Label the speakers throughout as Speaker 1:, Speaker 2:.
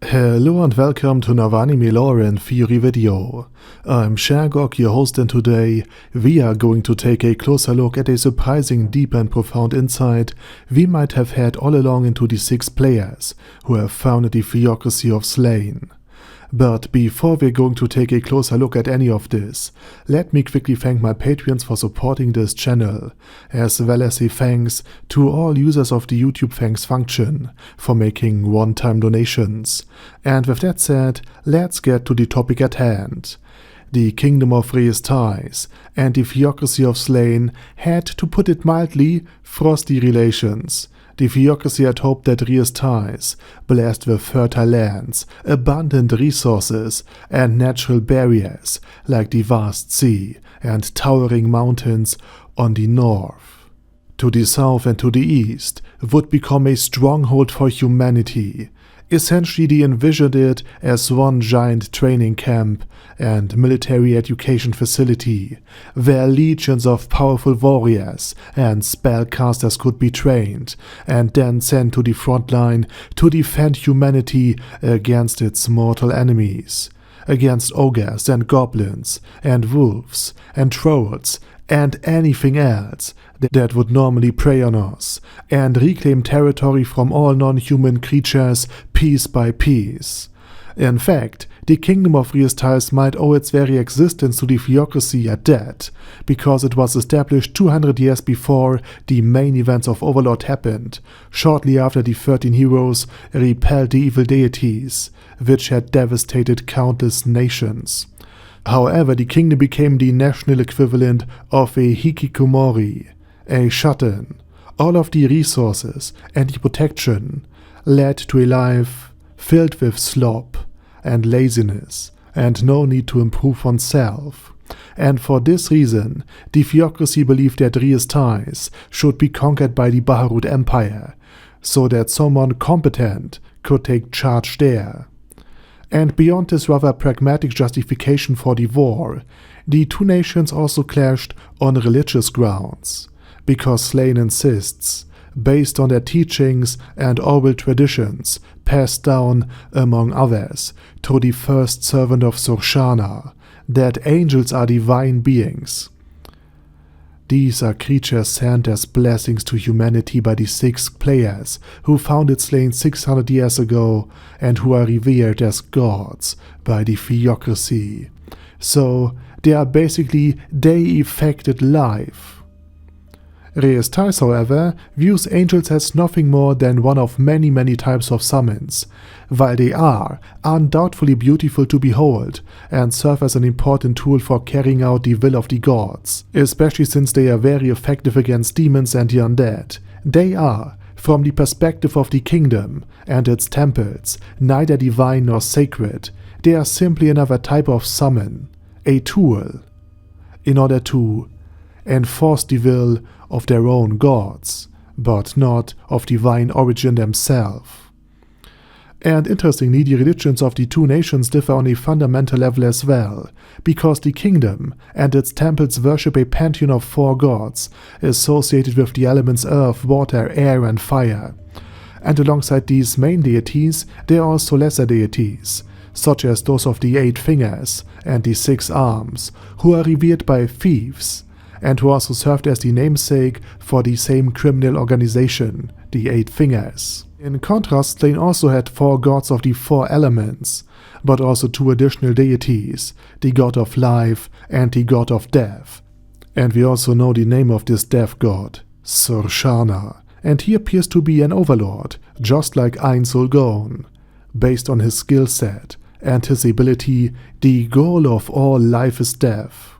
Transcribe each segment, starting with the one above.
Speaker 1: Hello and welcome to another anime lore and theory video. I'm Shergok, your host, and today we are going to take a closer look at a surprising deep and profound insight we might have had all along into the 6 players who have founded the Theocracy of Slane. But before we're going to take a closer look at any of this, let me quickly thank my Patreons for supporting this channel, as well as a thanks to all users of the YouTube thanks function for making one-time donations. And with that said, let's get to the topic at hand. The Kingdom of Ties and the Theocracy of Slane had, to put it mildly, frosty relations. The Theocracy had hoped that Ties, blessed with fertile lands, abundant resources, and natural barriers like the vast sea and towering mountains on the north, to the south and to the east, would become a stronghold for humanity. Essentially, they envisioned it as one giant training camp and military education facility, where legions of powerful warriors and spellcasters could be trained and then sent to the front line to defend humanity against its mortal enemies, against ogres and goblins and wolves and trolls and anything else that would normally prey on us, and reclaim territory from all non-human creatures piece by piece. In fact, the Kingdom of Ties might owe its very existence to the Theocracy at that, because it was established 200 years before the main events of Overlord happened, shortly after the 13 heroes repelled the evil deities, which had devastated countless nations. However, the kingdom became the national equivalent of a hikikomori, a shut-in. All of the resources and the protection led to a life filled with slop and laziness and no need to improve oneself. And for this reason, the Theocracy believed that Ties should be conquered by the Baharut Empire, so that someone competent could take charge there. And beyond this rather pragmatic justification for the war, the two nations also clashed on religious grounds, because Slane insists, based on their teachings and oral traditions passed down, among others, to the first servant of Surshana, that angels are divine beings. These are creatures sent as blessings to humanity by the 6 players who founded Slane 600 years ago and who are revered as gods by the Theocracy. So they are basically deifected life. Ties, however, views angels as nothing more than one of many types of summons, while they are undoubtedly beautiful to behold and serve as an important tool for carrying out the will of the gods, especially since they are very effective against demons and the undead. They are, from the perspective of the kingdom and its temples, neither divine nor sacred. They are simply another type of summon, a tool, in order to enforce the will of their own gods, but not of divine origin themselves. And interestingly, the religions of the two nations differ on a fundamental level as well, because the kingdom and its temples worship a pantheon of 4 gods associated with the elements earth, water, air, and fire. And alongside these main deities, there are also lesser deities, such as those of the 8 fingers and the 6 arms, who are revered by thieves, and who also served as the namesake for the same criminal organization, the 8 Fingers. In contrast, Slane also had 4 gods of the 4 elements, but also 2 additional deities, the god of life and the god of death. And we also know the name of this death god, Surshana, and he appears to be an overlord, just like Einsulgon. Based on his skill set and his ability, the goal of all life is death.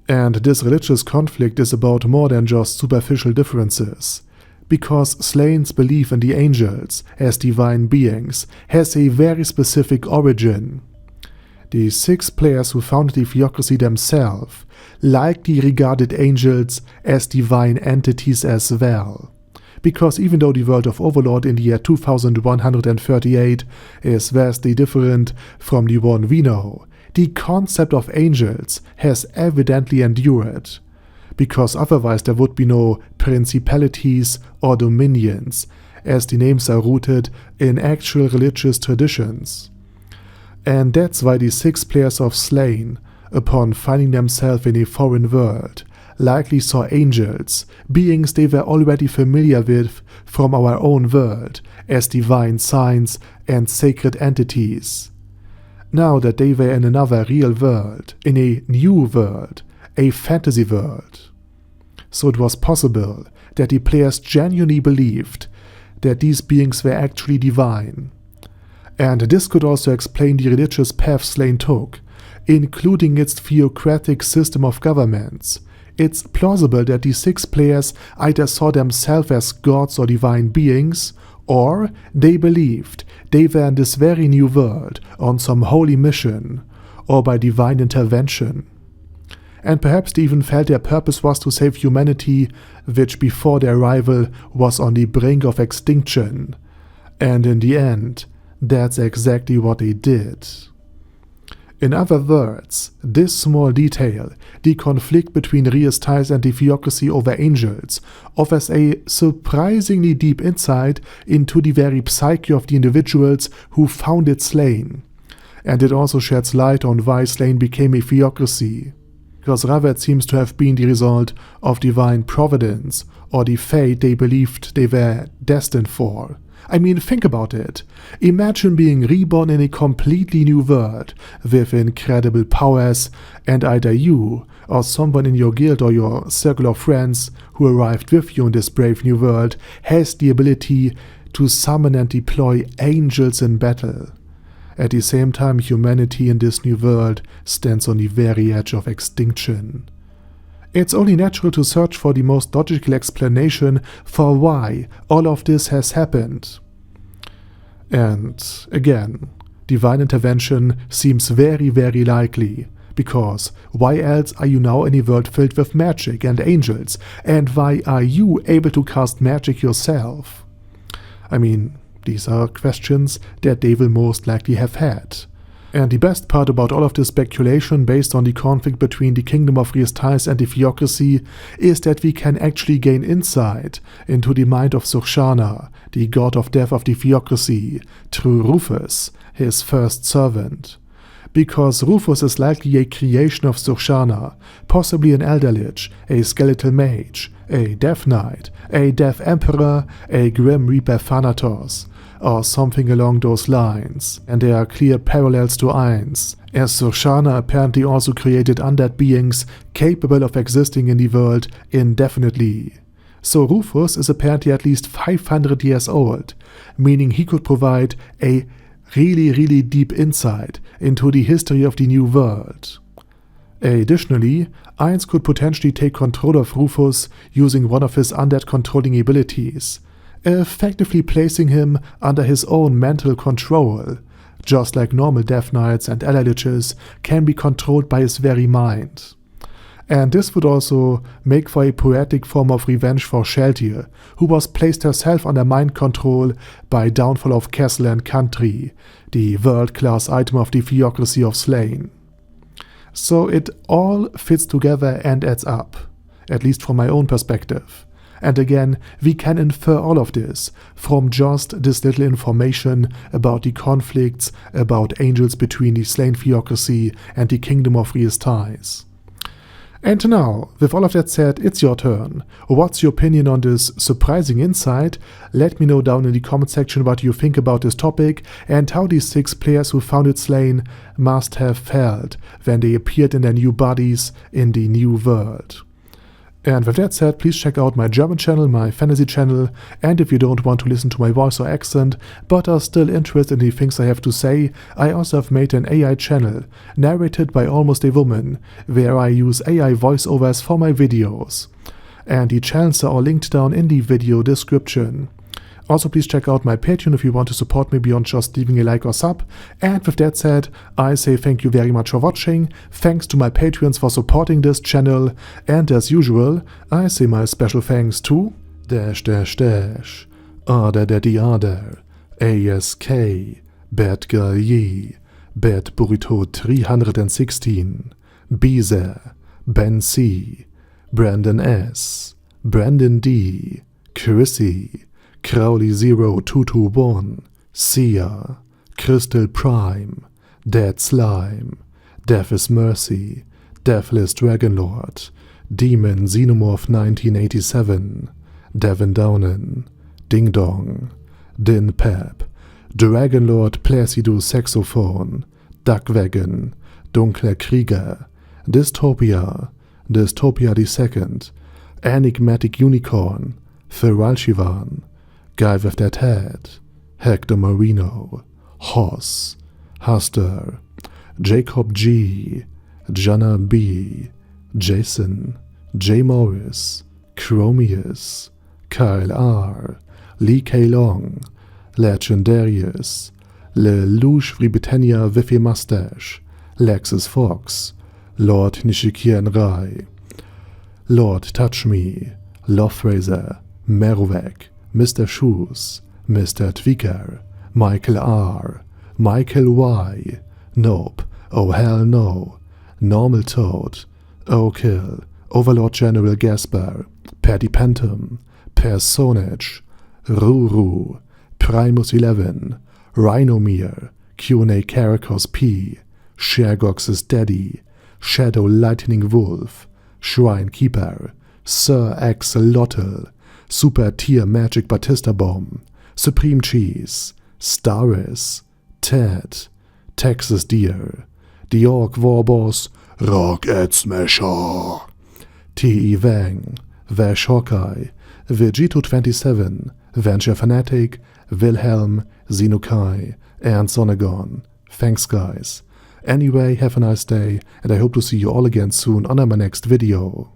Speaker 1: And this religious conflict is about more than just superficial differences, because Slane's belief in the angels as divine beings has a very specific origin. The 6 players who founded the Theocracy themselves likely regarded angels as divine entities as well, because even though the world of Overlord in the year 2138 is vastly different from the one we know, the concept of angels has evidently endured, because otherwise there would be no principalities or dominions, as the names are rooted in actual religious traditions. And that's why the 6 players of Slane, upon finding themselves in a foreign world, likely saw angels, beings they were already familiar with from our own world, as divine signs and sacred entities. Now that they were in another real world, in a new world, a fantasy world. So it was possible that the players genuinely believed that these beings were actually divine. And this could also explain the religious path Slane took, including its theocratic system of governments. It's plausible that the 6 players either saw themselves as gods or divine beings, or they believed they were in this very new world on some holy mission, or by divine intervention. And perhaps they even felt their purpose was to save humanity, which before their arrival was on the brink of extinction. And in the end, that's exactly what they did. In other words, this small detail, the conflict between Retold and the Theocracy over angels, offers a surprisingly deep insight into the very psyche of the individuals who founded Slane. And it also sheds light on why Slane became a Theocracy. Because rather it seems to have been the result of divine providence, or the fate they believed they were destined for. I mean, think about it. Imagine being reborn in a completely new world, with incredible powers, and either you, or someone in your guild or your circle of friends who arrived with you in this brave new world, has the ability to summon and deploy angels in battle. At the same time, humanity in this new world stands on the very edge of extinction. It's only natural to search for the most logical explanation for why all of this has happened. And again, divine intervention seems very, very likely, because why else are you now in a world filled with magic and angels, and why are you able to cast magic yourself? I mean, these are questions that they will most likely have had. And the best part about all of this speculation based on the conflict between the Kingdom of Retold and the Theocracy is that we can actually gain insight into the mind of Surshana, the god of death of the Theocracy, through Rufus, his first servant. Because Rufus is likely a creation of Surshana, possibly an Elder Lich, a skeletal mage, a Death Knight, a Death Emperor, a Grim Reaper Thanatos, or something along those lines, and there are clear parallels to Ainz, as Surshana apparently also created undead beings capable of existing in the world indefinitely. So Rufus is apparently at least 500 years old, meaning he could provide a really deep insight into the history of the new world. Additionally, Ainz could potentially take control of Rufus using one of his undead controlling abilities, effectively placing him under his own mental control, just like normal Death Knights and Elder Liches can be controlled by his very mind. And this would also make for a poetic form of revenge for Sheltir, who was placed herself under mind control by Downfall of Castle and Country, the world-class item of the Theocracy of Slane. So it all fits together and adds up, at least from my own perspective. And again, we can infer all of this from just this little information about the conflicts about angels between the Slane Theocracy and the Kingdom of Retold. And now, with all of that said, it's your turn. What's your opinion on this surprising insight? Let me know down in the comment section what you think about this topic and how these 6 players who founded Slane must have felt when they appeared in their new bodies in the new world. And with that said, please check out my German channel, my fantasy channel, and if you don't want to listen to my voice or accent, but are still interested in the things I have to say, I also have made an AI channel, narrated by Almost a Woman, where I use AI voiceovers for my videos. And the channels are all linked down in the video description. Also, please check out my Patreon if you want to support me beyond just leaving a like or sub. And with that said, I say thank you very much for watching, thanks to my Patreons for supporting this channel, and as usual, I say my special thanks to Other Daddy Other, ASK, Bad Girl Yee, Bad Burrito 316, Beezer, Ben C, Brandon S, Brandon D, Chrissy, Crowley 0221, Sia, Crystal Prime, Dead Slime, Death is Mercy, Deathless Dragonlord, Demon Xenomorph 1987, Devin Downen, Ding Dong, Din Pep, Dragonlord Placido Saxophone, Duckwagon, Dunkler Krieger, Dystopia, Dystopia II, Enigmatic Unicorn, Feralchivan, Guy with That Head, Hector Marino, Hoss, Huster, Jacob G, Jana B, Jason, J. Morris, Chromius, Kyle R, Lee K. Long, Legendarius, Le Louche Britannia with a Mustache, Lexus Fox, Lord Nishikian Rai, Lord Touch Me, Lofrazer, Merowek, Mr. Shoes, Mr. Tweaker, Michael R, Michael Y, Nope, Oh Hell No, Normal Toad, Oh Kill, Overlord General Gasper, Paddy Pantum, Personage, Ruru, Primus 11, Rhinomere, Q&A Caracos P, Shergox's Daddy, Shadow Lightning Wolf, Shrine Keeper, Sir Axolotl, Super Tier Magic Batista Bomb, Supreme Cheese, Staris, Ted, Texas Deer, The Orc Warboss, Rocket Smasher, T.E. Wang, Vash Hawkeye, Vegito27, Venture Fanatic, Wilhelm, Xenokai, and Sonagon. Thanks guys. Anyway, have a nice day, and I hope to see you all again soon on my next video.